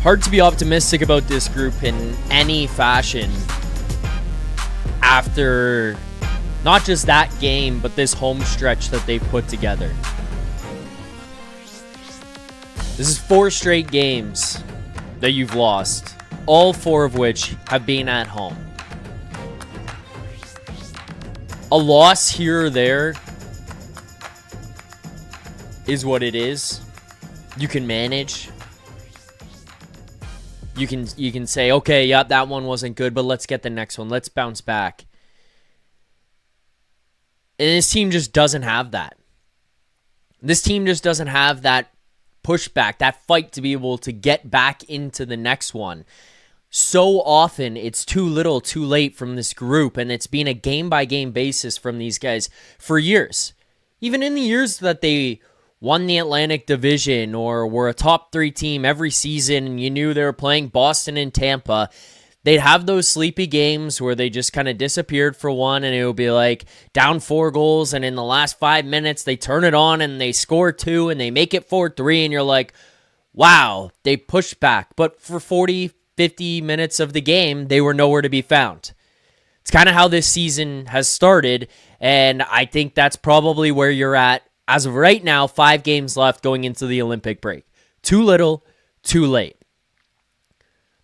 Hard to be optimistic about this group in any fashion after not just that game, but this home stretch that they've put together. This is 4 straight games that you've lost, all 4 of which have been at home. A loss here or there is what it is. You can manage. You can say, okay, yeah, that one wasn't good, but let's get the next one. Let's bounce back. And this team just doesn't have that. This team just doesn't have that pushback, that fight to be able to get back into the next one. So often, it's too little, too late from this group, and it's been a game-by-game basis from these guys for years. Even in the years that they won the Atlantic Division or were a top 3 team every season and you knew they were playing Boston and Tampa, they'd have those sleepy games where they just kind of disappeared for one and it would be like down 4 goals and in the last 5 minutes they turn it on and they score 2 and they make it 4-3 and you're like, wow, they pushed back. But for 40, 50 minutes of the game, they were nowhere to be found. It's kind of how this season has started, and I think that's probably where you're at as of right now. 5 games left going into the Olympic break. Too little, too late.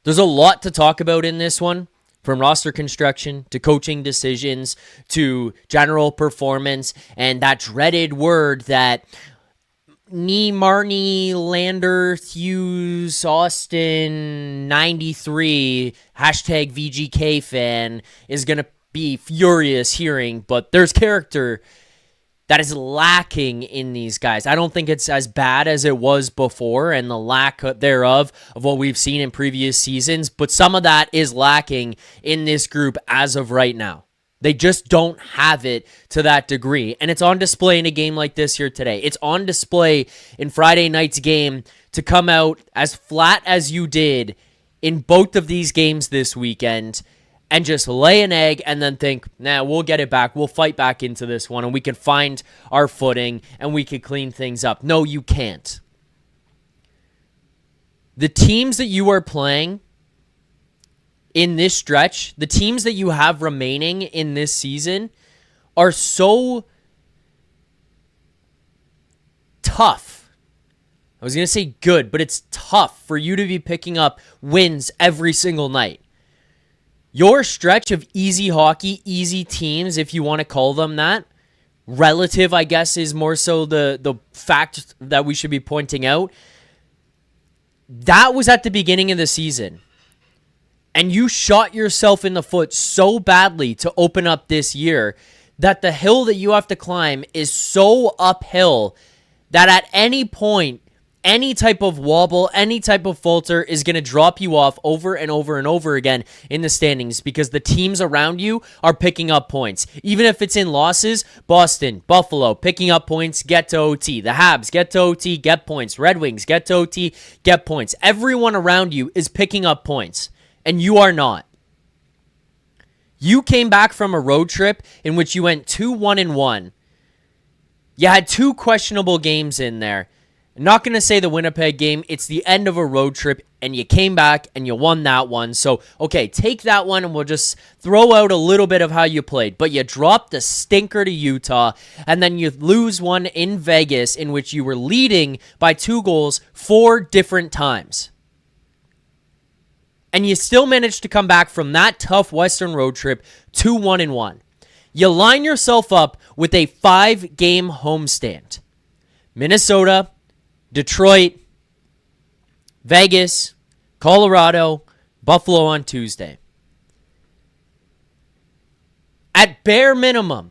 There's a lot to talk about in this one, from roster construction to coaching decisions to general performance and that dreaded word that Nylander, Hughes, Auston, 93, hashtag VGK fan is going to be furious hearing, but there's character that is lacking in these guys. I don't think it's as bad as it was before and the lack thereof of what we've seen in previous seasons, but some of that is lacking in this group as of right now. They just don't have it to that degree, and it's on display in a game like this here today. It's on display in Friday night's game to come out as flat as you did in both of these games this weekend and just lay an egg and then think, nah, we'll get it back. We'll fight back into this one and we can find our footing and we can clean things up. No, you can't. The teams that you are playing in this stretch, the teams that you have remaining in this season are so tough. I was going to say good, but it's tough for you to be picking up wins every single night. Your stretch of easy hockey, easy teams, if you want to call them that, relative, I guess, is more so the fact that we should be pointing out. That was at the beginning of the season. And you shot yourself in the foot so badly to open up this year that the hill that you have to climb is so uphill that at any point, any type of wobble, any type of falter is going to drop you off over and over and over again in the standings because the teams around you are picking up points. Even if it's in losses, Boston, Buffalo, picking up points, get to OT. The Habs, get to OT, get points. Red Wings, get to OT, get points. Everyone around you is picking up points, and you are not. You came back from a road trip in which you went 2-1-1. You had 2 questionable games in there. I'm not going to say the Winnipeg game. It's the end of a road trip, and you came back, and you won that one. So, okay, take that one, and we'll just throw out a little bit of how you played. But you dropped the stinker to Utah, and then you lose one in Vegas in which you were leading by 2 goals 4 different times. And you still managed to come back from that tough Western road trip 2-1-1. You line yourself up with a 5-game homestand. Minnesota, Detroit, Vegas, Colorado, Buffalo on Tuesday. At bare minimum,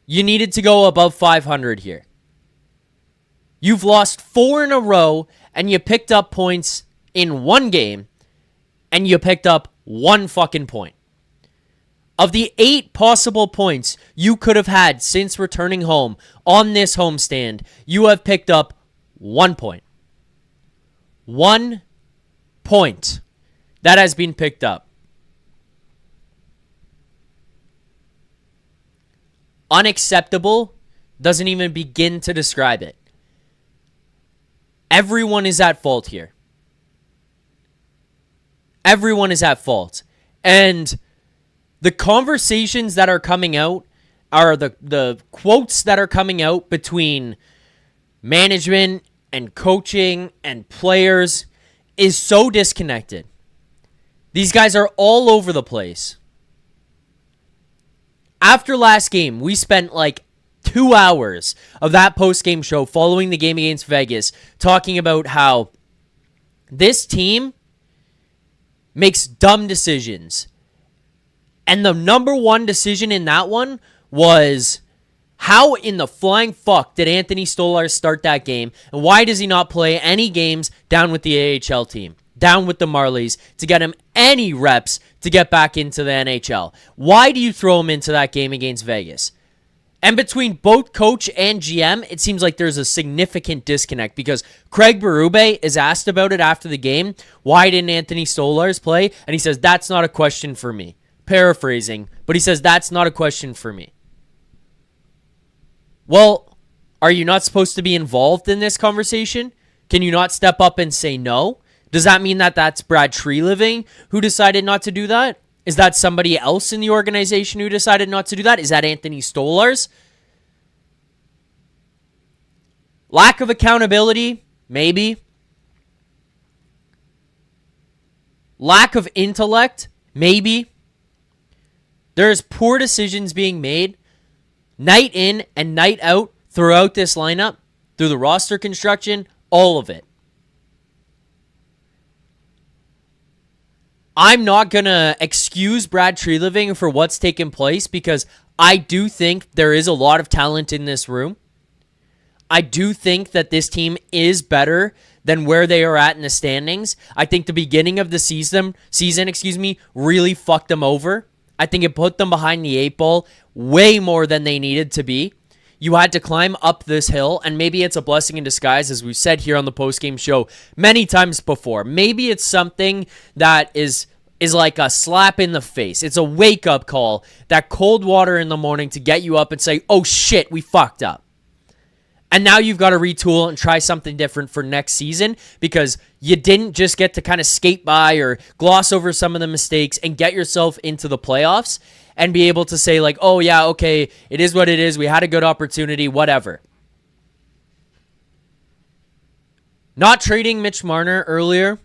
you needed to go above 500 here. You've lost 4 in a row, and you picked up points in 1 game, and you picked up 1 fucking point. Of the 8 possible points you could have had since returning home on this homestand, you have picked up 1 point. 1 point that has been picked up. Unacceptable doesn't even begin to describe it. Everyone is at fault here. Everyone is at fault. And the conversations that are coming out are the quotes that are coming out between management and coaching and players is so disconnected. These guys are all over the place. After last game, we spent like 2 hours of that post-game show following the game against Vegas talking about how this team makes dumb decisions. And the number one decision in that one was, how in the flying fuck did Anthony Stolarz start that game? And why does he not play any games down with the AHL team, down with the Marlies, to get him any reps to get back into the NHL? Why do you throw him into that game against Vegas? And between both coach and GM, it seems like there's a significant disconnect, because Craig Berube is asked about it after the game. Why didn't Anthony Stolarz play? And he says, that's not a question for me. Paraphrasing, but he says, that's not a question for me. Well, are you not supposed to be involved in this conversation? Can you not step up and say no? Does that mean that that's Brad Treliving who decided not to do that? Is that somebody else in the organization who decided not to do that? Is that Anthony Stolarz? Lack of accountability? Maybe. Lack of intellect? Maybe. There's poor decisions being made night in and night out throughout this lineup, through the roster construction, all of it. I'm not going to excuse Brad Treliving for what's taken place, because I do think there is a lot of talent in this room. I do think that this team is better than where they are at in the standings. I think the beginning of the season, really fucked them over. I think it put them behind the 8 ball way more than they needed to be. You had to climb up this hill, and maybe it's a blessing in disguise, as we've said here on the postgame show many times before. Maybe it's something that is like a slap in the face. It's a wake-up call, that cold water in the morning to get you up and say, oh shit, we fucked up. And now you've got to retool and try something different for next season, because you didn't just get to kind of skate by or gloss over some of the mistakes and get yourself into the playoffs and be able to say like, oh yeah, okay, it is what it is. We had a good opportunity, whatever. Not trading Mitch Marner earlier,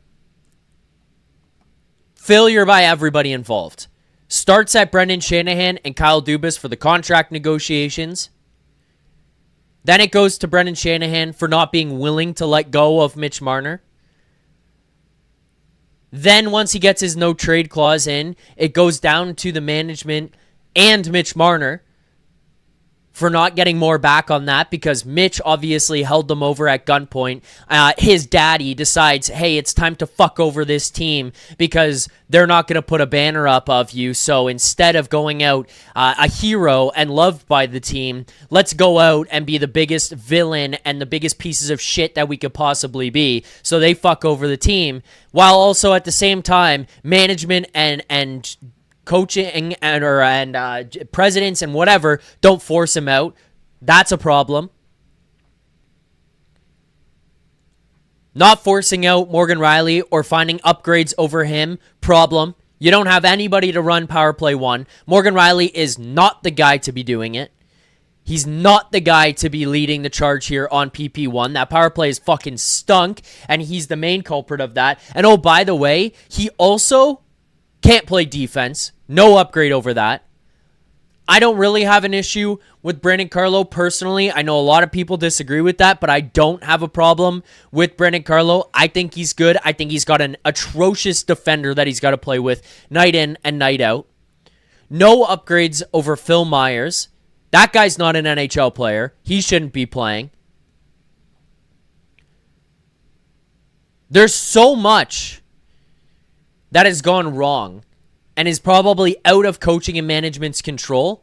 failure by everybody involved. Starts at Brendan Shanahan and Kyle Dubas for the contract negotiations. Then it goes to Brendan Shanahan for not being willing to let go of Mitch Marner. Then once he gets his no trade clause in, it goes down to the management and Mitch Marner for not getting more back on that, because Mitch obviously held them over at gunpoint. His daddy decides, hey, it's time to fuck over this team because they're not going to put a banner up of you. So instead of going out a hero and loved by the team, let's go out and be the biggest villain and the biggest pieces of shit that we could possibly be. So they fuck over the team, while also at the same time, management and coaching and presidents and whatever don't force him out. That's a problem. Not forcing out Morgan Rielly or finding upgrades over him, problem. You don't have anybody to run power play 1. Morgan Rielly is not the guy to be doing it. He's not the guy to be leading the charge here on PP1. That power play is fucking stunk, and he's the main culprit of that. And oh, by the way, he also can't play defense. No upgrade over that. I don't really have an issue with Brandon Carlo personally. I know a lot of people disagree with that, but I don't have a problem with Brandon Carlo. I think he's good. I think he's got an atrocious defender that he's got to play with night in and night out. No upgrades over Phil Myers. That guy's not an NHL player. He shouldn't be playing. There's so much that has gone wrong and is probably out of coaching and management's control.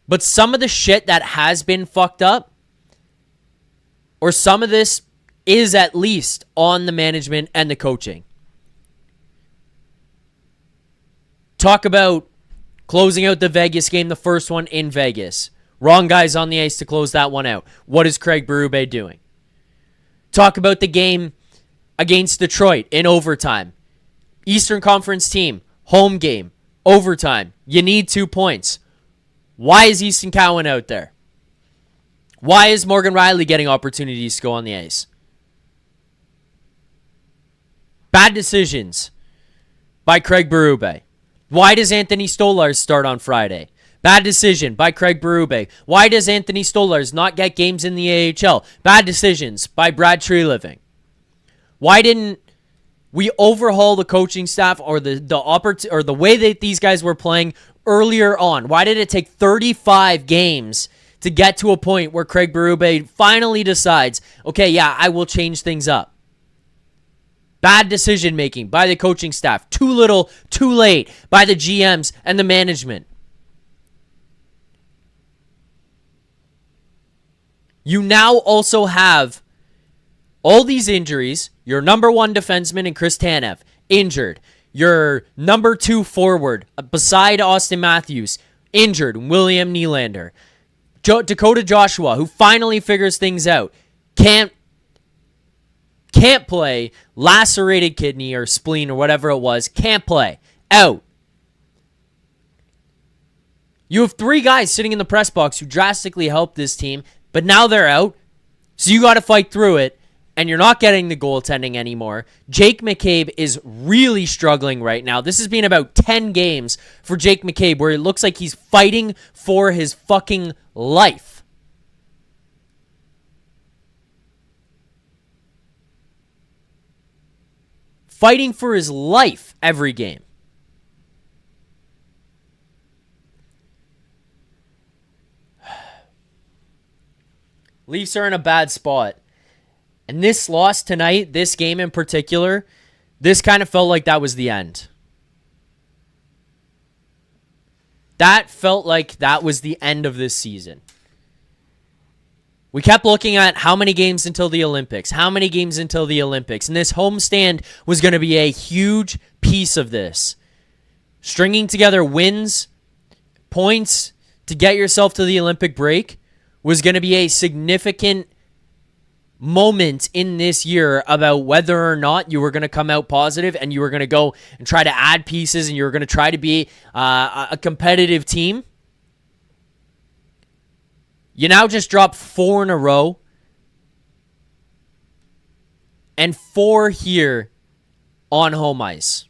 But some of the shit that has been fucked up, or some of this, is at least on the management and the coaching. Talk about closing out the Vegas game, the first one in Vegas. Wrong guys on the ice to close that one out. What is Craig Berube doing? Talk about the game against Detroit in overtime. Eastern Conference team, home game, overtime. You need 2 points. Why is Easton Cowan out there? Why is Morgan Rielly getting opportunities to go on the ice? Bad decisions by Craig Berube. Why does Anthony Stolarz start on Friday? Bad decision by Craig Berube. Why does Anthony Stolarz not get games in the AHL? Bad decisions by Brad Treliving. Why didn't we overhaul the coaching staff or the way that these guys were playing earlier on? Why did it take 35 games to get to a point where Craig Berube finally decides, okay, yeah, I will change things up? Bad decision making by the coaching staff. Too little, too late by the GMs and the management. You now also have all these injuries. Your number one defenseman in Chris Tanev, injured. Your number 2 forward, beside Auston Matthews, injured, William Nylander. Dakota Joshua, who finally figures things out, can't play, lacerated kidney or spleen or whatever it was, can't play, out. You have 3 guys sitting in the press box who drastically helped this team, but now they're out, so you got to fight through it, and you're not getting the goaltending anymore. Jake McCabe is really struggling right now. This has been about 10 games for Jake McCabe where it looks like he's fighting for his fucking life. Fighting for his life every game. Leafs are in a bad spot. And this loss tonight, this game in particular, this kind of felt like that was the end. That felt like that was the end of this season. We kept looking at how many games until the Olympics, and this homestand was going to be a huge piece of this. Stringing together wins, points to get yourself to the Olympic break was going to be a significant moment in this year about whether or not you were going to come out positive and you were going to go and try to add pieces and you were going to try to be a competitive team. You now just dropped 4 in a row and 4 here on home ice.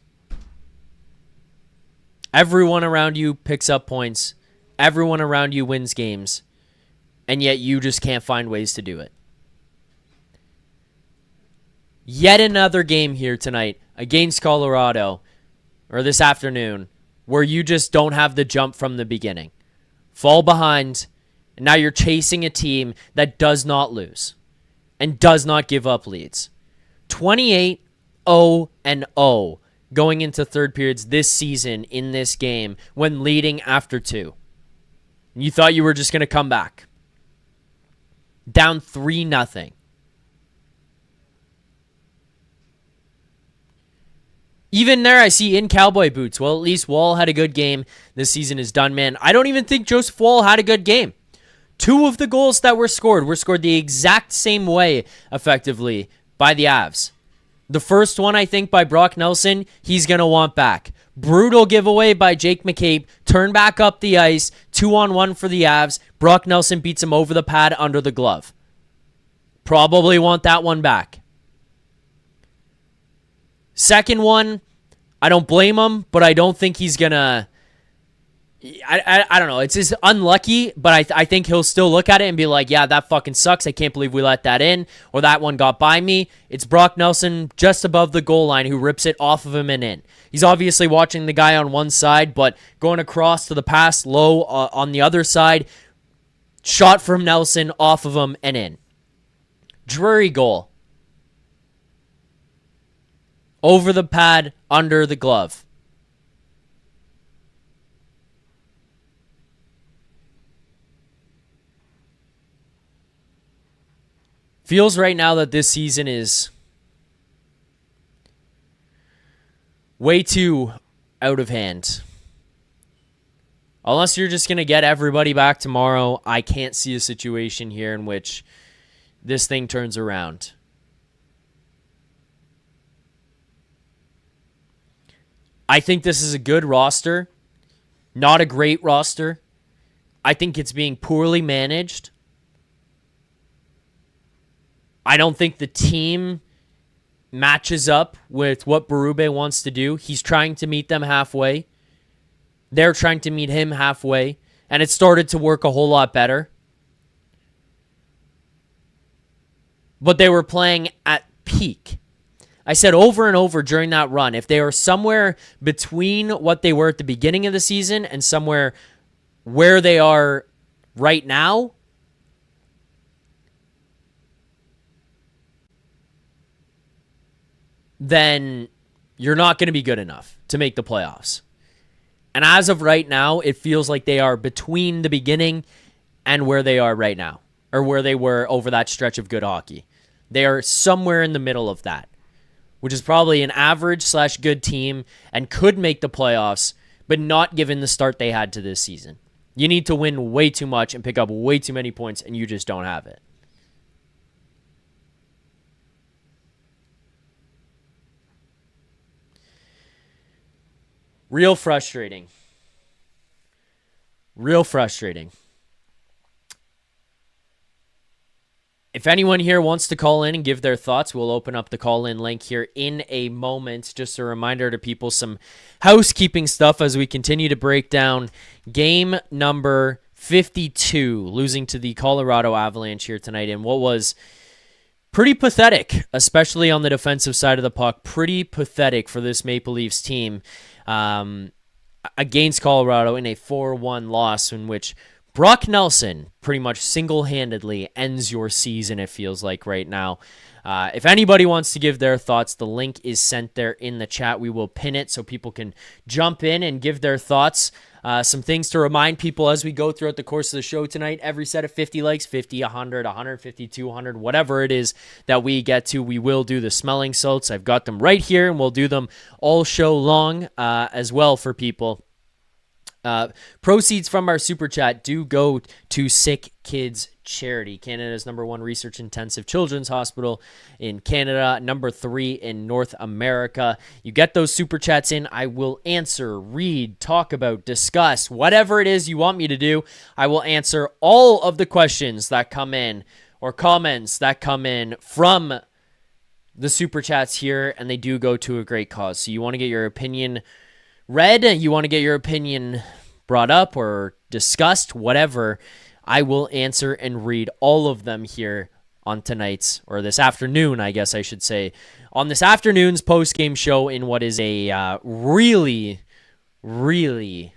Everyone around you picks up points. Everyone around you wins games. And yet you just can't find ways to do it. Yet another game here tonight against Colorado, or this afternoon, where you just don't have the jump from the beginning. Fall behind, and now you're chasing a team that does not lose and does not give up leads. 28-0-0 going into third periods this season in this game when leading after 2. You thought you were just going to come back. Down 3-0. Even there, I see in cowboy boots. Well, at least Wall had a good game. This season is done, man. I don't even think Joseph Wall had a good game. 2 of the goals that were scored the exact same way, effectively, by the Avs. The first one, I think, by Brock Nelson, he's going to want back. Brutal giveaway by Jake McCabe. Turn back up the ice. 2-on-1 for the Avs. Brock Nelson beats him over the pad under the glove. Probably want that one back. Second one, I don't blame him, but I don't think he's going to... I don't know. It's just unlucky, but I think he'll still look at it and be like, yeah, that fucking sucks. I can't believe we let that in, or that one got by me. It's Brock Nelson just above the goal line who rips it off of him and in. He's obviously watching the guy on one side, but going across to the pass low on the other side, shot from Nelson off of him and in. Drury goal. Over the pad, under the glove. Feels right now that this season is way too out of hand. Unless you're just going to get everybody back tomorrow, I can't see a situation here in which this thing turns around. I think this is a good roster, not a great roster. I think it's being poorly managed. I don't think the team matches up with what Berube wants to do. He's trying to meet them halfway. They're trying to meet him halfway. And it started to work a whole lot better. But they were playing at peak. I said over and over during that run, if they were somewhere between what they were at the beginning of the season and somewhere where they are right now, then you're not going to be good enough to make the playoffs. And as of right now, it feels like they are between the beginning and where they are right now, or where they were over that stretch of good hockey. They are somewhere in the middle of that, which is probably an average/good team and could make the playoffs, but not given the start they had to this season. You need to win way too much and pick up way too many points, and you just don't have it. Real frustrating. Real frustrating. If anyone here wants to call in and give their thoughts, we'll open up the call-in link here in a moment. Just a reminder to people, some housekeeping stuff as we continue to break down game number 52, losing to the Colorado Avalanche here tonight in what was pretty pathetic, especially on the defensive side of the puck. Pretty pathetic for this Maple Leafs team against Colorado in a 4-1 loss in which Brock Nelson pretty much single-handedly ends your season, it feels like right now. If anybody wants to give their thoughts, the link is sent there in the chat. We will pin it so people can jump in and give their thoughts. Some things to remind people as we go throughout the course of the show tonight. Every set of 50 likes, 50, 100, 150, 200, whatever it is that we get to, we will do the smelling salts. I've got them right here, and we'll do them all show long as well for people. Proceeds from our super chat do go to Sick Kids Charity, Canada's #1 research-intensive children's hospital in Canada, #3 in North America. You get those super chats in, I will answer, read, talk about, discuss, whatever it is you want me to do. I will answer all of the questions that come in or comments that come in from the super chats here, and they do go to a great cause. So you want to get your opinion read, you want to get your opinion brought up or discussed, whatever, I will answer and read all of them here on tonight's, or this afternoon, I guess I should say, on this afternoon's post-game show in what is a really, really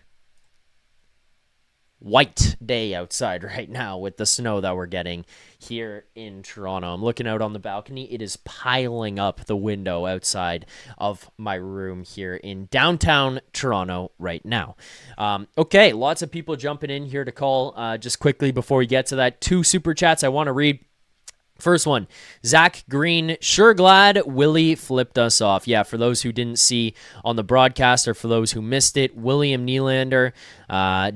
white day outside right now with the snow that we're getting here in Toronto. I'm looking out on the balcony. It is piling up the window outside of my room here in downtown Toronto right now. Okay, lots of people jumping in here to call. Just quickly before we get to that, 2 super chats I want to read. First one, Zach Green, sure glad Willie flipped us off. Yeah, for those who didn't see on the broadcast or for those who missed it, William Nylander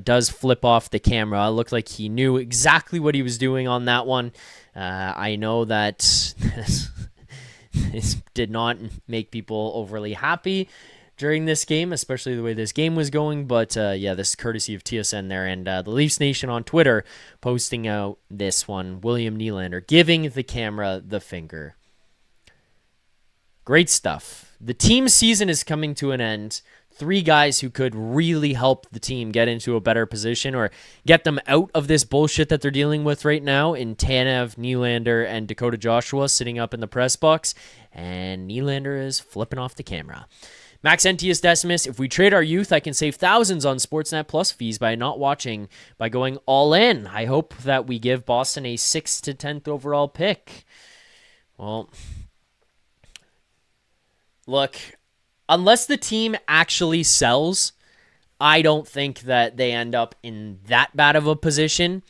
does flip off the camera. It looked like he knew exactly what he was doing on that one. I know that this did not make people overly happy during this game, especially the way this game was going. But yeah, this is courtesy of TSN there. And the Leafs Nation on Twitter posting out this one. William Nylander giving the camera the finger. Great stuff. The team season is coming to an end. 3 guys who could really help the team get into a better position or get them out of this bullshit that they're dealing with right now in Tanev, Nylander, and Dakota Joshua sitting up in the press box. And Nylander is flipping off the camera. Max Entius Decimus, if we trade our youth, I can save thousands on Sportsnet Plus fees by not watching, by going all in. I hope that we give Boston a 6th to 10th overall pick. Well, look, unless the team actually sells, I don't think that they end up in that bad of a position.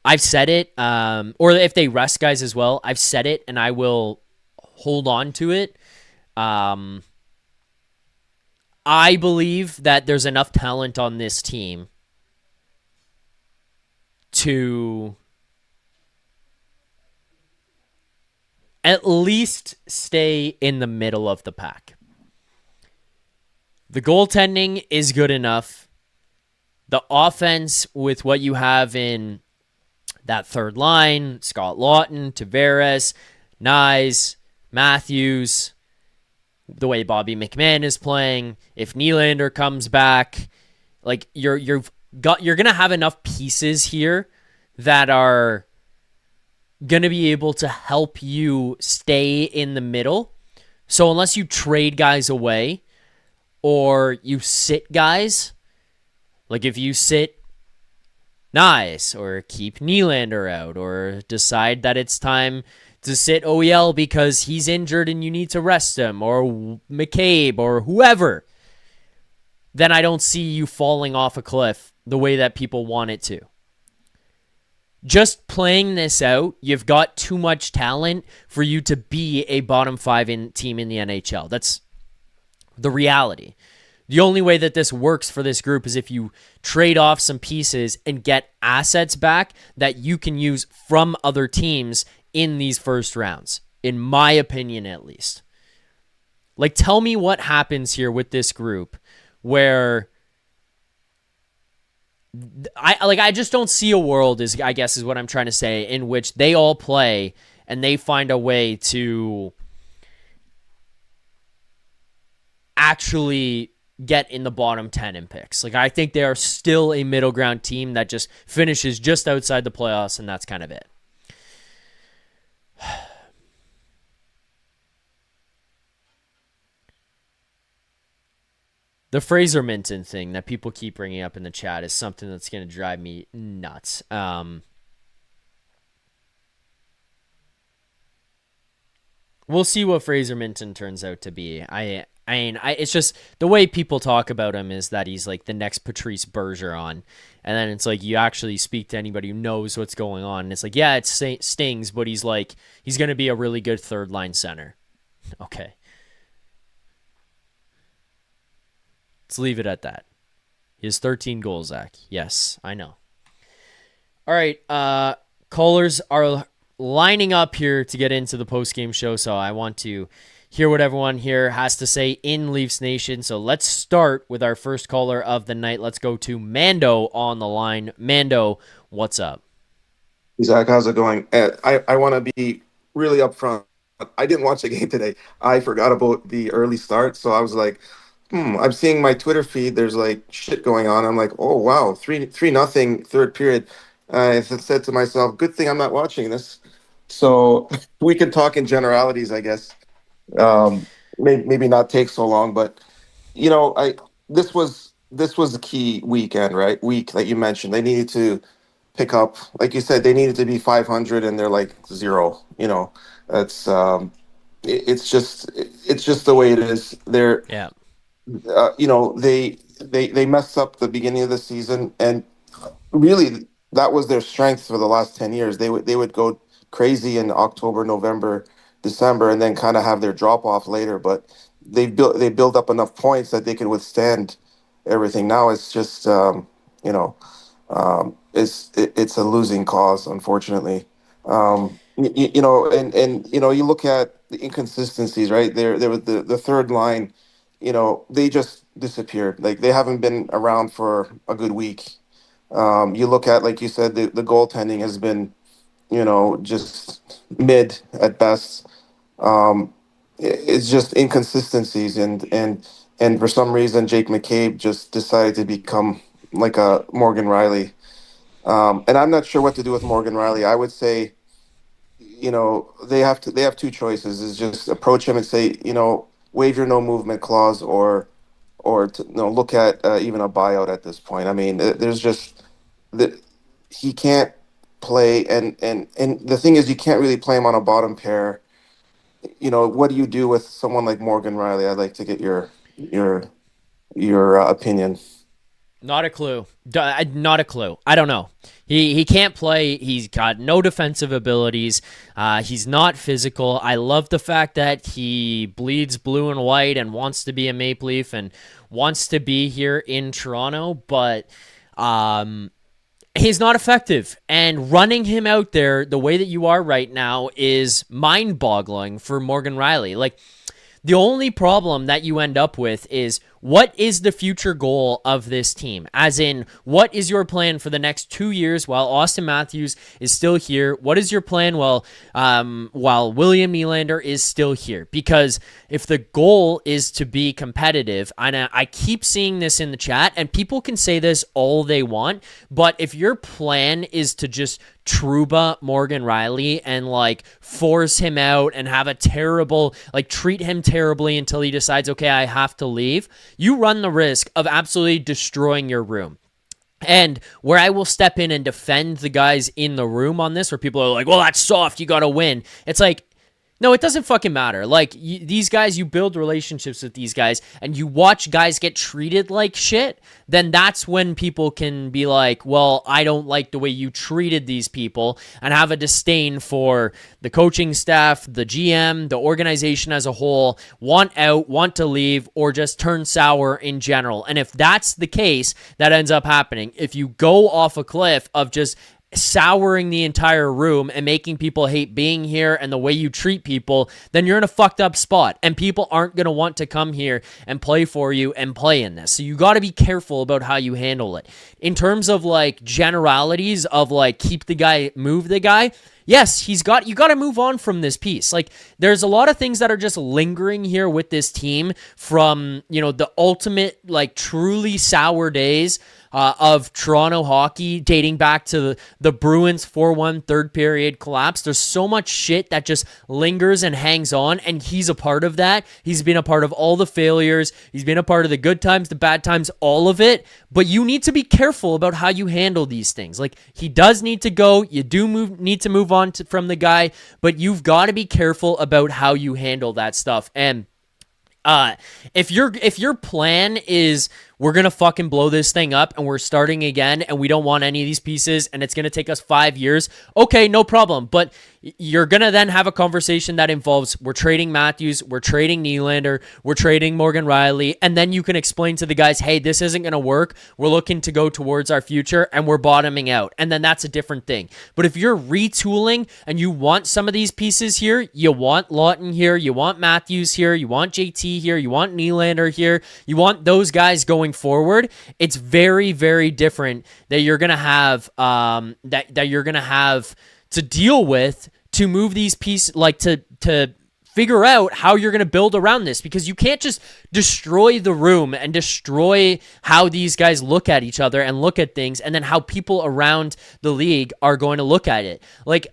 I've said it, or if they rest guys as well, I've said it, and I will hold on to it. I believe that there's enough talent on this team to at least stay in the middle of the pack. The goaltending is good enough. The offense with what you have in that third line, Scott Lawton, Tavares, Nyes, Matthews, the way Bobby McMahon is playing, if Nylander comes back, like you're gonna have enough pieces here that are gonna be able to help you stay in the middle. So unless you trade guys away or you sit guys, like if you sit Nice, or keep Nylander out, or decide that it's time to sit OEL because he's injured and you need to rest him, or McCabe, or whoever, then I don't see you falling off a cliff the way that people want it to. Just playing this out, you've got too much talent for you to be a bottom 5 team in the NHL. That's the reality. The only way that this works for this group is if you trade off some pieces and get assets back that you can use from other teams in these first rounds, in my opinion at least. Like, tell me what happens here with this group where I just don't see a world, is I guess is what I'm trying to say, in which they all play and they find a way to actually get in the bottom 10 in picks. Like, I think they are still a middle ground team that just finishes just outside the playoffs, and that's kind of it. The Fraser Minton thing that people keep bringing up in the chat is something that's going to drive me nuts. We'll see what Fraser Minton turns out to be. It's just the way people talk about him is that he's like the next Patrice Bergeron. And then it's like you actually speak to anybody who knows what's going on. And it's like, yeah, it stings, but he's going to be a really good third line center. Okay. Let's leave it at that. He has 13 goals, Zach. Yes, I know. All right. Callers are lining up here to get into the post-game show, so I want to hear what everyone here has to say in Leafs Nation. So let's start with our first caller of the night. Let's go to Mando on the line. Mando, what's up? Zach, how's it going? I want to be really upfront. I didn't watch the game today. I forgot about the early start, so I was like, I'm seeing my Twitter feed. There's like shit going on. I'm like, oh wow, 3-0 third period. I said to myself, good thing I'm not watching this. So we can talk in generalities, I guess. Maybe not take so long, but this was the key weekend, right? Week that you mentioned. They needed to pick up, like you said, they needed to be 500, and they're like 0. That's it's just the way it is. They're Yeah. They messed up the beginning of the season, and really that was their strength for the last 10 years. They would go crazy in October, November, December, and then kind of have their drop off later. But they build up enough points that they can withstand everything. Now it's just it's a losing cause, unfortunately. You look at the inconsistencies, right? There was the third line. They just disappeared. Like, they haven't been around for a good week. You look at, like you said, the goaltending has been, just mid at best. It's just inconsistencies, and for some reason, Jake McCabe just decided to become like a Morgan Rielly. And I'm not sure what to do with Morgan Rielly. I would say, they have two choices: is just approach him and say, waive your no movement clause, or look at even a buyout at this point. I mean, there's just that he can't play, and the thing is, you can't really play him on a bottom pair. What do you do with someone like Morgan Rielly? I'd like to get your opinion. Not a clue. Not a clue. I don't know. He can't play. He's got no defensive abilities. He's not physical. I love the fact that he bleeds blue and white and wants to be a Maple Leaf and wants to be here in Toronto, but he's not effective. And running him out there the way that you are right now is mind-boggling for Morgan Rielly. Like, the only problem that you end up with is what is the future goal of this team? As in, what is your plan for the next 2 years while Auston Matthews is still here? What is your plan while William Nylander is still here? Because if the goal is to be competitive, and I keep seeing this in the chat, and people can say this all they want, but if your plan is to just Trouba Morgan Rielly and like force him out and have a terrible, like treat him terribly until he decides, okay, I have to leave, you run the risk of absolutely destroying your room. And where I will step in and defend the guys in the room on this, where people are like, well, that's soft, you gotta win. It's like, no, it doesn't fucking matter. Like, these guys, you build relationships with these guys, and you watch guys get treated like shit, then that's when people can be like, well, I don't like the way you treated these people, and have a disdain for the coaching staff, the GM, the organization as a whole, want out, want to leave, or just turn sour in general. And if that's the case, that ends up happening. If you go off a cliff of just souring the entire room and making people hate being here and the way you treat people, then you're in a fucked up spot, and people aren't going to want to come here and play for you and play in this. So you got to be careful about how you handle it. In terms of like generalities of like keep the guy, move the guy, yes, you got to move on from this piece. Like, there's a lot of things that are just lingering here with this team from, the ultimate, like, truly sour days of Toronto hockey dating back to the Bruins 4-1 third period collapse. There's so much shit that just lingers and hangs on, and he's a part of that. He's been a part of all the failures. He's been a part of the good times, the bad times, all of it. But you need to be careful about how you handle these things. Like, he does need to go. You do need to move on from the guy, but you've got to be careful about how you handle that stuff. And if your plan is we're going to fucking blow this thing up and we're starting again and we don't want any of these pieces and it's going to take us 5 years, okay, no problem. But you're going to then have a conversation that involves we're trading Matthews, we're trading Nylander, we're trading Morgan Rielly, and then you can explain to the guys, hey, this isn't going to work. We're looking to go towards our future and we're bottoming out. And then that's a different thing. But if you're retooling and you want some of these pieces here, you want Lawton here, you want Matthews here, you want JT here, you want Nylander here, you want those guys going forward, it's very, very different that you're gonna have that you're gonna have to deal with to move these pieces, like to figure out how you're going to build around this, because you can't just destroy the room and destroy how these guys look at each other and look at things, and then how people around the league are going to look at it. Like,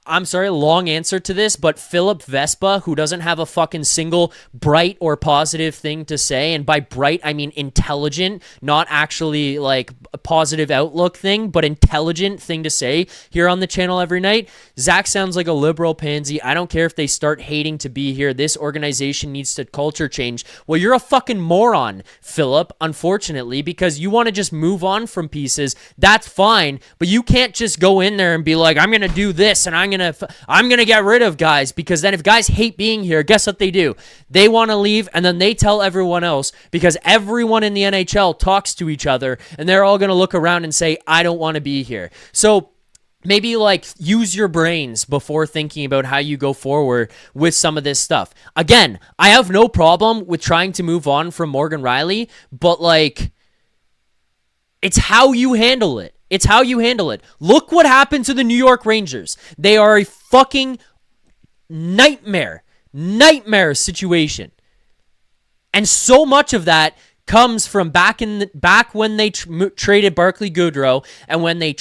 I'm sorry, long answer to this, but Philip Vespa, who doesn't have a fucking single bright or positive thing to say, and by bright, I mean intelligent, not actually like a positive outlook thing, but intelligent thing to say here on the channel every night. Zach sounds like a liberal pansy. I don't care if they start hating to be here. This organization needs to culture change. Well, you're a fucking moron, Philip, unfortunately, because you want to just move on from pieces. That's fine, but you can't just go in there and be like, I'm going to do this and I'm going to get rid of guys, because then if guys hate being here, guess what they do? They want to leave, and then they tell everyone else, because everyone in the NHL talks to each other, and they're all going to look around and say, I don't want to be here. So maybe like use your brains before thinking about how you go forward with some of this stuff. Again, I have no problem with trying to move on from Morgan Rielly, but like, it's how you handle it. It's how you handle it. Look what happened to the New York Rangers. They are a fucking nightmare situation. And so much of that comes from back when they traded Barclay Goodrow, and when they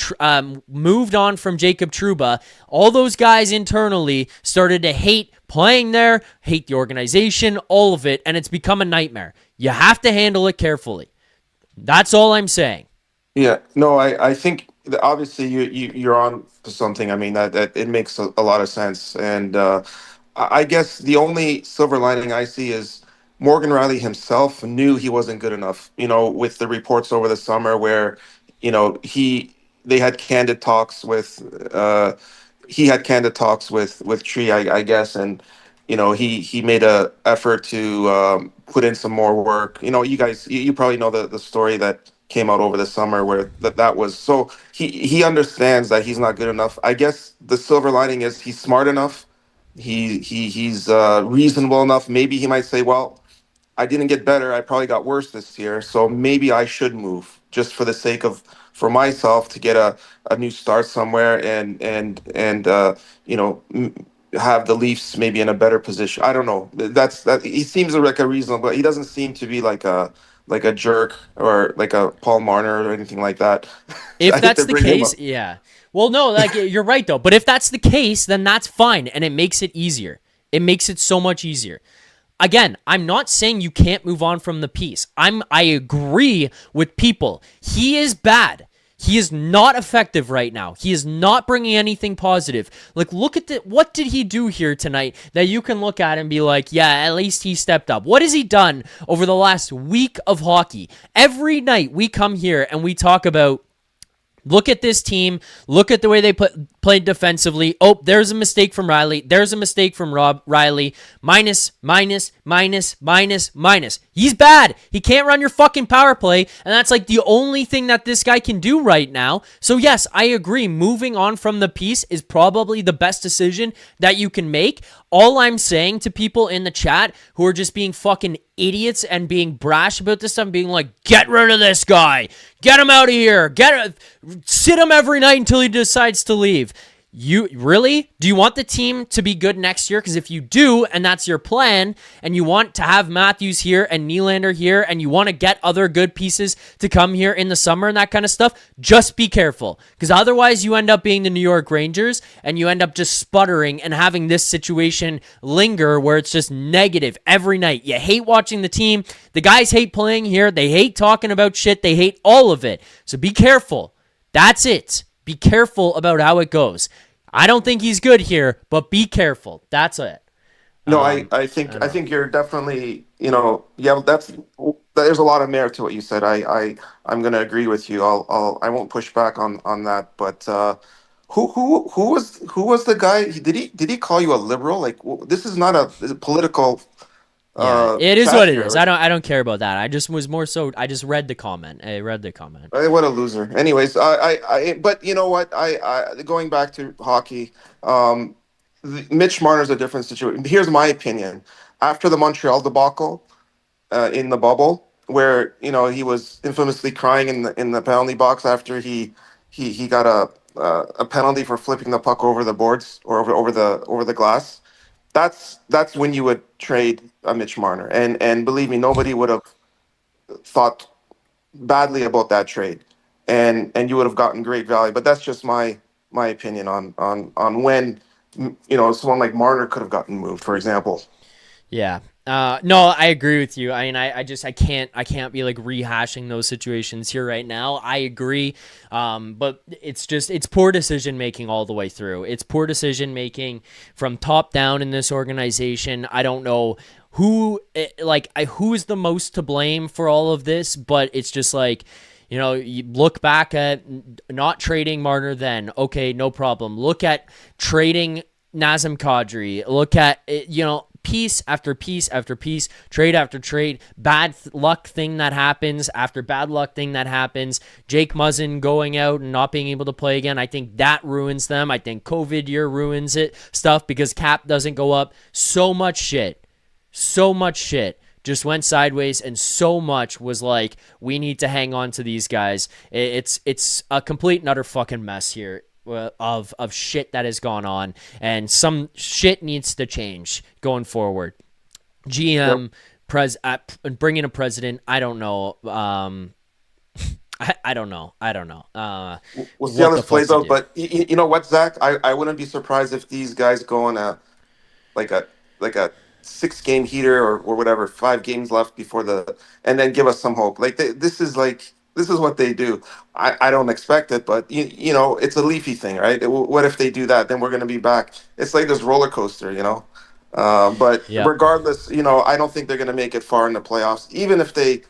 moved on from Jacob Trouba. All those guys internally started to hate playing there, hate the organization, all of it, and it's become a nightmare. You have to handle it carefully. That's all I'm saying. Yeah, no, I think that obviously you're on to something. I mean, that it makes a lot of sense, and I guess the only silver lining I see is Morgan Rielly himself knew he wasn't good enough. With the reports over the summer where, they had candid talks with, he had candid talks with Tree, I guess, and he made a effort to put in some more work. You guys, you probably know the story that came out over the summer where that was, so he understands that he's not good enough. I guess the silver lining is he's smart enough. He's reasonable enough. Maybe he might say, well, I didn't get better. I probably got worse this year. So maybe I should move just for the sake of for myself to get a new start somewhere and you know have the Leafs maybe in a better position. I don't know. That he seems like a reasonable, but he doesn't seem to be like a jerk or like a Paul Marner or anything like that. I If hate that's to the bring him case, up. yeah. Well, no, like you're right though. But if that's the case, then that's fine and it makes it easier. It makes it so much easier. Again, I'm not saying you can't move on from the piece. I agree with people. He is bad. He is not effective right now. He is not bringing anything positive. Like, look at what did he do here tonight that you can look at and be like, yeah, at least he stepped up. What has he done over the last week of hockey? Every night we come here and we talk about, look at this team. Look at the way they played defensively. Oh, there's a mistake from Rielly. There's a mistake from Rielly. Minus, minus, minus, minus, minus. He's bad. He can't run your fucking power play, and that's like the only thing that this guy can do right now. So yes, I agree. Moving on from the piece is probably the best decision that you can make. All I'm saying to people in the chat who are just being fucking idiots and being brash about this stuff, being like, get rid of this guy, get him out of here, sit him every night until he decides to leave. You really? Do you want the team to be good next year? Because if you do, and that's your plan, and you want to have Matthews here and Nylander here, and you want to get other good pieces to come here in the summer and that kind of stuff, just be careful. Because otherwise you end up being the New York Rangers, and you end up just sputtering and having this situation linger where it's just negative every night. You hate watching the team. The guys hate playing here. They hate talking about shit. They hate all of it. So be careful. That's it. Be careful about how it goes. I don't think he's good here, but be careful. That's it. No, I I think don't I know. think you're definitely, yeah, there's a lot of merit to what you said. I'm gonna agree with you. I won't push back on that. But who was the guy? Did he call you a liberal? Like this is not a political Yeah, it is chat what it here. is. Like, I don't care about that. I just was more so. I just read the comment. I read the comment. what a loser. Anyways, but you know what? Going back to hockey, Mitch Marner's a different situation. Here's my opinion. After the Montreal debacle, in the bubble, where he was infamously crying in the penalty box after he got a penalty for flipping the puck over the boards or over the glass. That's when you would trade a Mitch Marner, and believe me, nobody would have thought badly about that trade, and you would have gotten great value. But that's just my opinion on when someone like Marner could have gotten moved, for example. Yeah. No, I agree with you. I mean, I can't be like rehashing those situations here right now. I agree. But it's poor decision making all the way through. It's poor decision making from top down in this organization. I don't know who's the most to blame for all of this, but it's just like, you look back at not trading Marner then. Okay, no problem. Look at trading Nazem Kadri. Look at, piece after piece after piece, trade after trade, bad luck thing that happens after bad luck thing that happens. Jake Muzzin going out and not being able to play again. I think that ruins them. I think COVID year ruins it. Stuff because cap doesn't go up. So much shit just went sideways, and so much was like, we need to hang on to these guys. It's a complete and utter fucking mess here of shit that has gone on, and some shit needs to change going forward. Yep. GM, bringing a president. I don't know. I don't know. I don't know. We'll see how What this the fuck plays to out. do? But you know what, Zach? I wouldn't be surprised if these guys go on a 6 game heater or whatever, 5 games left before and then give us some hope. This is what they do. I don't expect it, but it's a Leafy thing, right? What if they do that? Then we're going to be back. It's like this roller coaster. But Yep. regardless, I don't think they're going to make it far in the playoffs, even if they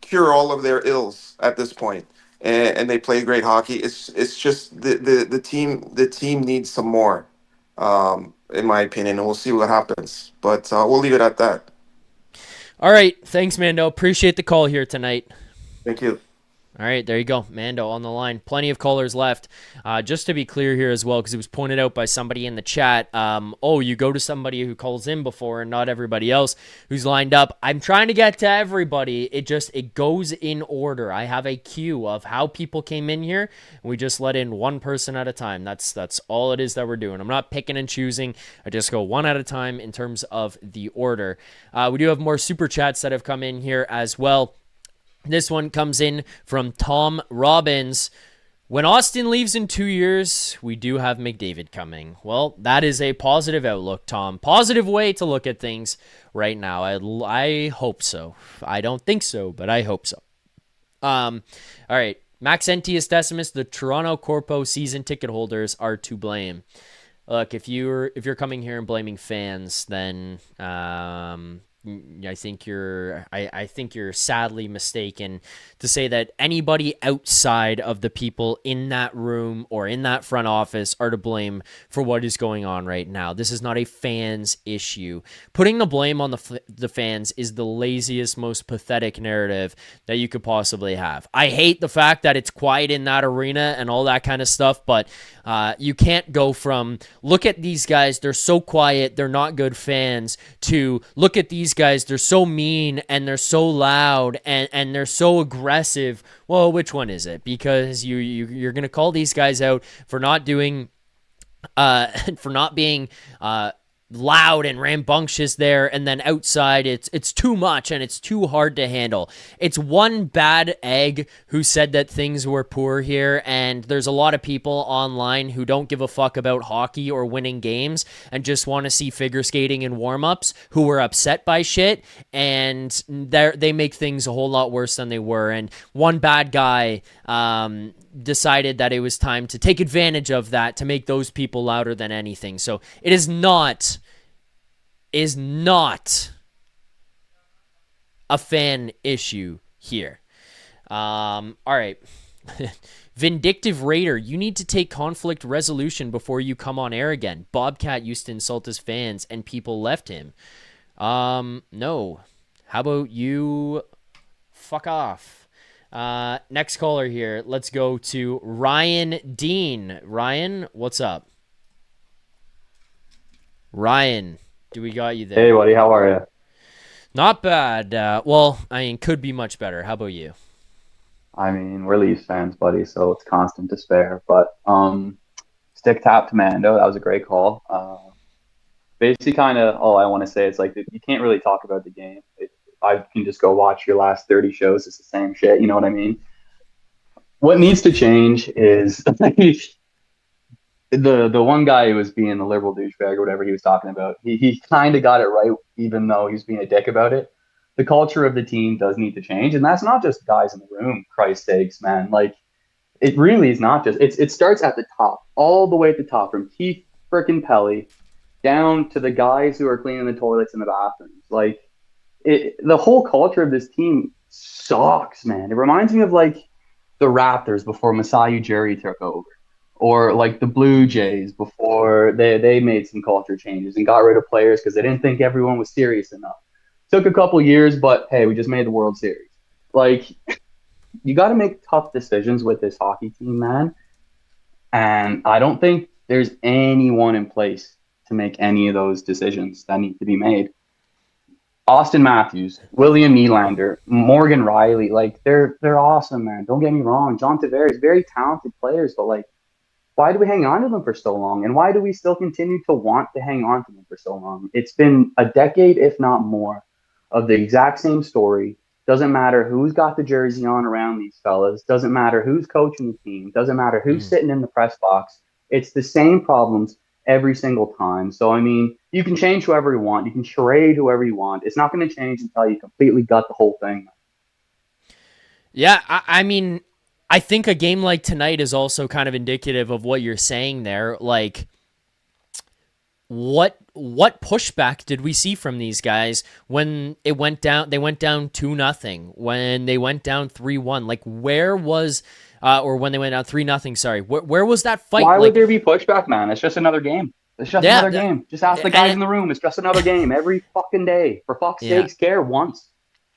cure all of their ills at this point, and they play great hockey. It's just the team needs some more, in my opinion, and we'll see what happens. But we'll leave it at that. All right. Thanks, Mando. Appreciate the call here tonight. Thank you. All right, there you go. Mando on the line. Plenty of callers left. Just to be clear here as well, because it was pointed out by somebody in the chat. You go to somebody who calls in before and not everybody else who's lined up. I'm trying to get to everybody. It goes in order. I have a queue of how people came in here, and we just let in one person at a time. That's all it is that we're doing. I'm not picking and choosing. I just go one at a time in terms of the order. We do have more super chats that have come in here as well. This one comes in from Tom Robbins. When Auston leaves in 2 years, we do have McDavid coming. Well, that is a positive outlook, Tom. Positive way to look at things right now. I hope so. I don't think so, but I hope so. All right. Max Entius Decimus, the Toronto Corpo season ticket holders are to blame. Look, if you're coming here and blaming fans, then I think you're sadly mistaken to say that anybody outside of the people in that room or in that front office are to blame for what is going on right now. This is not a fans issue. Putting the blame on the fans is the laziest, most pathetic narrative that you could possibly have. I hate the fact that it's quiet in that arena and all that kind of stuff, but you can't go from look at these guys, they're so quiet, they're not good fans, to look at these guys, they're so mean and they're so loud and they're so aggressive. Well, which one is it? Because you're going to call these guys out for not doing for not being loud and rambunctious there, and then outside it's too much and it's too hard to handle. It's one bad egg who said that things were poor here, and there's a lot of people online who don't give a fuck about hockey or winning games and just want to see figure skating and warm-ups, who were upset by shit, and they make things a whole lot worse than they were. And one bad guy decided that it was time to take advantage of that to make those people louder than anything. So it is not a fan issue here. All right. Vindictive Raider, you need to take conflict resolution before you come on air again. Bobcat used to insult his fans and people left him. No. How about you fuck off? Next caller here. Let's go to Ryan Dean. Ryan, what's up? Ryan, do we got you there? Hey, buddy. How are you? Not bad. Well, I mean, could be much better. How about you? I mean, we're Leafs fans, buddy, so it's constant despair. But stick tap to Mando. That was a great call. Basically, kind of all I want to say is, like, you can't really talk about the game. I can just go watch your last 30 shows. It's the same shit. You know what I mean? What needs to change is the one guy who was being a liberal douchebag or whatever he was talking about. He kind of got it right, even though he was being a dick about it. The culture of the team does need to change, and that's not just guys in the room. Christ sakes, man! Like, it really is not just. It starts at the top, all the way at the top, from Keith frickin' Pelly down to the guys who are cleaning the toilets in the bathrooms. Like, the whole culture of this team sucks, man. It reminds me of, like, the Raptors before Masai Ujiri took over, or like the Blue Jays before they made some culture changes and got rid of players because they didn't think everyone was serious enough. Took a couple years, but hey, we just made the World Series. Like, you got to make tough decisions with this hockey team, man. And I don't think there's anyone in place to make any of those decisions that need to be made. Auston Matthews, William Nylander, Morgan Rielly, like, they're awesome, man. Don't get me wrong. John Tavares, very talented players, but, like, why do we hang on to them for so long? And why do we still continue to want to hang on to them for so long? It's been a decade, if not more, of the exact same story. Doesn't matter who's got the jersey on around these fellas. Doesn't matter who's coaching the team. Doesn't matter who's sitting in the press box. It's the same problems every single time. So, I mean, you can change whoever you want. You can charade whoever you want. It's not going to change until you completely gut the whole thing. Yeah, I mean, I think a game like tonight is also kind of indicative of what you're saying there. Like, what pushback did we see from these guys when it went down? They went down 2-0. When they went down 3-1, like, where was or when they went down 3-0? Sorry, where was that fight? Why would there be pushback, man? It's just another game. It's just another game. Just ask the guys in the room. It's just another game every fucking day. For fuck's sakes, care once.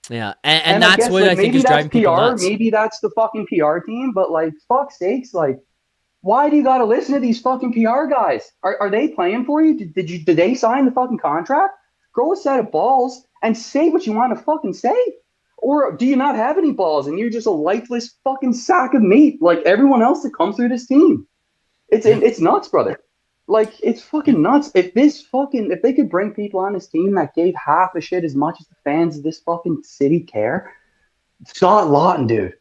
Yeah, and I that's guess, what like, I think maybe is that's driving people PR, nuts. maybe that's the fucking PR team, but like, fuck sakes, like, why do you got to listen to these fucking PR guys? Are they playing for you? Did they sign the fucking contract? Grow a set of balls and say what you want to fucking say. Or do you not have any balls and you're just a lifeless fucking sack of meat like everyone else that comes through this team? Yeah, It's nuts, brother. Like, it's yeah. fucking nuts. If they could bring people on this team that gave half a shit as much as the fans of this fucking city care, Scott Lawton, dude.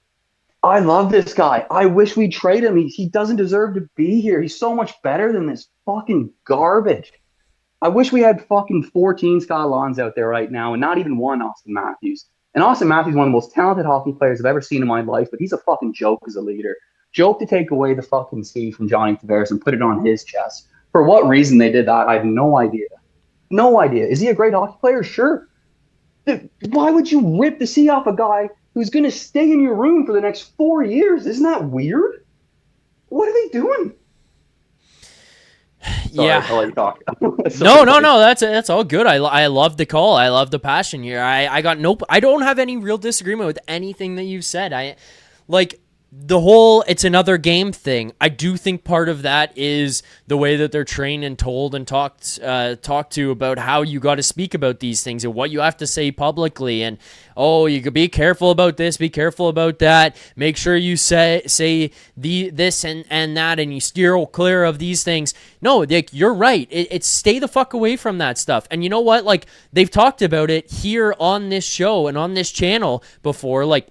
I love this guy. I wish we'd trade him. He doesn't deserve to be here. He's so much better than this fucking garbage. I wish we had fucking 14 Scott Lawns out there right now and not even one Auston Matthews. And Auston Matthews is one of the most talented hockey players I've ever seen in my life, but he's a fucking joke as a leader. Joke to take away the fucking C from Johnny Tavares and put it on his chest. For what reason they did that, I have no idea. No idea. Is he a great hockey player? Sure. Dude, why would you rip the C off a guy who's going to stay in your room for the next 4 years? Isn't that weird? What are they doing? Sorry, Yeah. I'll let you talk. No. That's all good. I love the call. I love the passion here. I don't have any real disagreement with anything that you've said. I like the whole it's another game thing. I do think part of that is the way that they're trained and told and talked to about how you got to speak about these things and what you have to say publicly. And you could be careful about this, be careful about that. Make sure you say this and that, and you steer clear of these things. No, like, you're right. It's stay the fuck away from that stuff. And you know what? Like, they've talked about it here on this show and on this channel before. Like,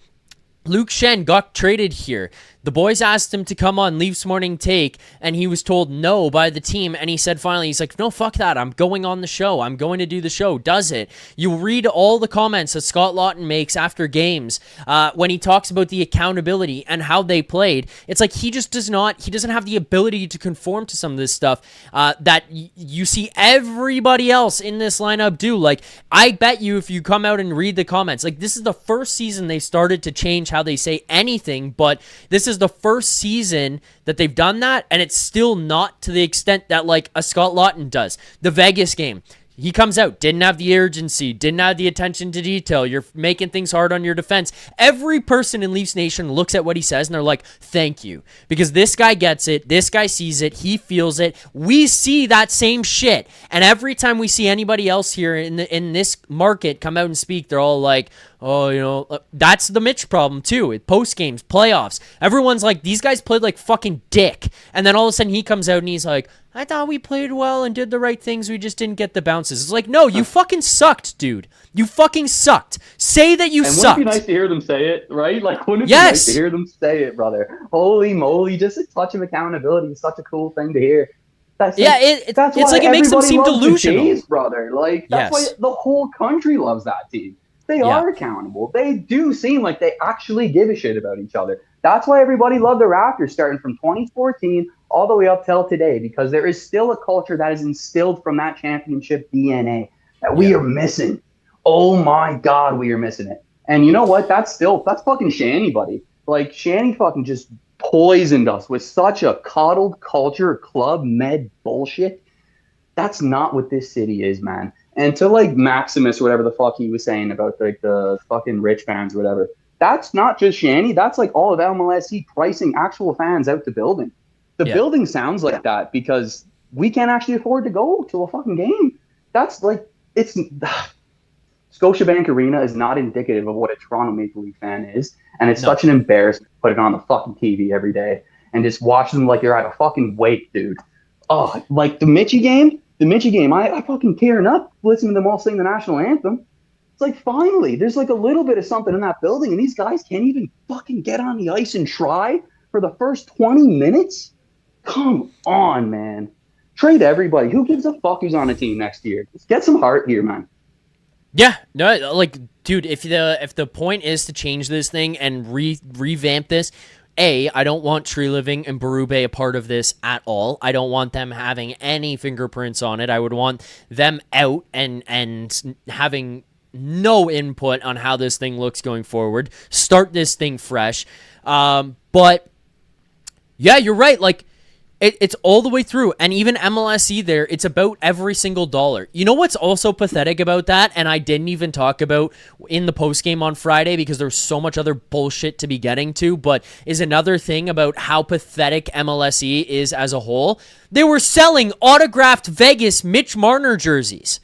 Luke Shen got traded here. The boys asked him to come on Leafs Morning Take, and he was told no by the team, and he said finally, he's like, no, fuck that. I'm going on the show. I'm going to do the show. Does it. You read all the comments that Scott Lawton makes after games when he talks about the accountability and how they played. It's like he doesn't have the ability to conform to some of this stuff that you see everybody else in this lineup do. Like, I bet you if you come out and read the comments, like, this is the first season they started to change how they say anything, but this is the first season that they've done that, and it's still not to the extent that, like, a Scott Lawton does. The Vegas game, he comes out, didn't have the urgency, didn't have the attention to detail. You're making things hard on your defense. Every person in Leafs Nation looks at what he says, and they're like, thank you. Because this guy gets it. This guy sees it. He feels it. We see that same shit. And every time we see anybody else here in this market come out and speak, they're all like, that's the Mitch problem too. Post games, playoffs, everyone's like, these guys played like fucking dick. And then all of a sudden he comes out and he's like, I thought we played well and did the right things. We just didn't get the bounces. It's like, no, you fucking sucked, dude. You fucking sucked. Say that you sucked. Wouldn't it be nice to hear them say it, right? Like, wouldn't it be nice to hear them say it, brother? Holy moly, just a touch of accountability is such a cool thing to hear. That's it's like it makes them seem delusional. The Jays, brother. Like, that's why the whole country loves that team. They are accountable. They do seem like they actually give a shit about each other. That's why everybody loved the Raptors starting from 2014 all the way up till today, because there is still a culture that is instilled from that championship DNA that we are missing. Oh my God, we are missing it. And you know what? That's fucking Shanny, buddy. Like, Shanny fucking just poisoned us with such a coddled culture, club med bullshit. That's not what this city is, man. And to, like, Maximus or whatever the fuck he was saying about, like, the fucking rich fans or whatever, that's not just Shanny. That's like all of MLSC pricing actual fans out the building. The building sounds like that because we can't actually afford to go to a fucking game. That's like, it's Scotiabank Arena is not indicative of what a Toronto Maple Leaf fan is. And it's such an embarrassment to put it on the fucking TV every day and just watch them like you're at a fucking wake, dude. Oh, like the Mitchie game, I fucking tearing up listening to them all sing the national anthem. It's like, finally, there's like a little bit of something in that building, and these guys can't even fucking get on the ice and try for the first 20 minutes? Come on, man. Trade everybody. Who gives a fuck who's on a team next year? Just get some heart here, man. Yeah, no, like, dude, if the point is to change this thing and revamp this, I don't want Tree Living and Berube a part of this at all. I don't want them having any fingerprints on it. I would want them out and having no input on how this thing looks going forward. Start this thing fresh. But yeah, you're right. Like, It's all the way through. And even MLSE there, it's about every single dollar. You know what's also pathetic about that, and I didn't even talk about in the postgame on Friday because there's so much other bullshit to be getting to, but is another thing about how pathetic MLSE is as a whole. They were selling autographed Vegas Mitch Marner jerseys.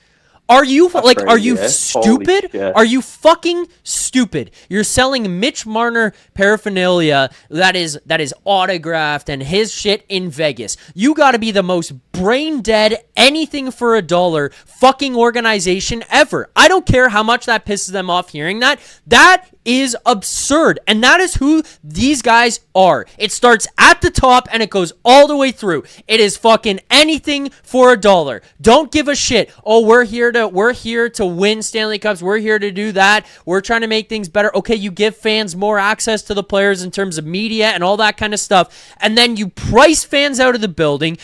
Are you are you stupid? Are you fucking stupid? You're selling Mitch Marner paraphernalia that is autographed and his shit in Vegas. You got to be the most brain dead anything for a dollar fucking organization ever. I don't care how much that pisses them off hearing that. That is absurd. And that is who these guys are. It starts at the top and it goes all the way through. It is fucking anything for a dollar. Don't give a shit. Oh, we're here to win Stanley Cups. We're here to do that. We're trying to make things better. Okay, you give fans more access to the players in terms of media and all that kind of stuff. And then you price fans out of the building.